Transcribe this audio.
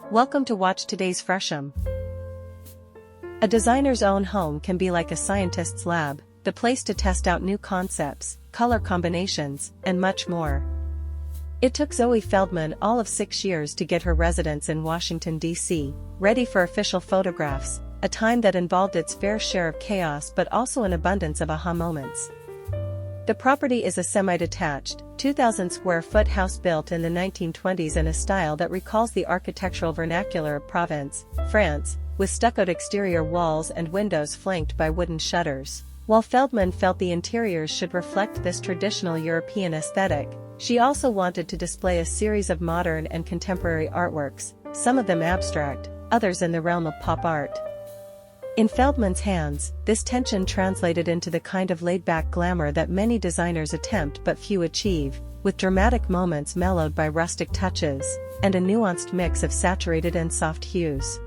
Welcome to Watch Today's Fresham. A designer's own home can be like a scientist's lab, the place to test out new concepts, color combinations, and much more. It took Zoë Feldman all of 6 years to get her residence in Washington, D.C., ready for official photographs, a time that involved its fair share of chaos but also an abundance of aha moments. The property is a semi-detached, 2,000-square-foot house built in the 1920s in a style that recalls the architectural vernacular of Provence, France, with stuccoed exterior walls and windows flanked by wooden shutters. While Feldman felt the interiors should reflect this traditional European aesthetic, she also wanted to display a series of modern and contemporary artworks, some of them abstract, others in the realm of pop art. In Feldman's hands, this tension translated into the kind of laid-back glamour that many designers attempt but few achieve, with dramatic moments mellowed by rustic touches, and a nuanced mix of saturated and soft hues.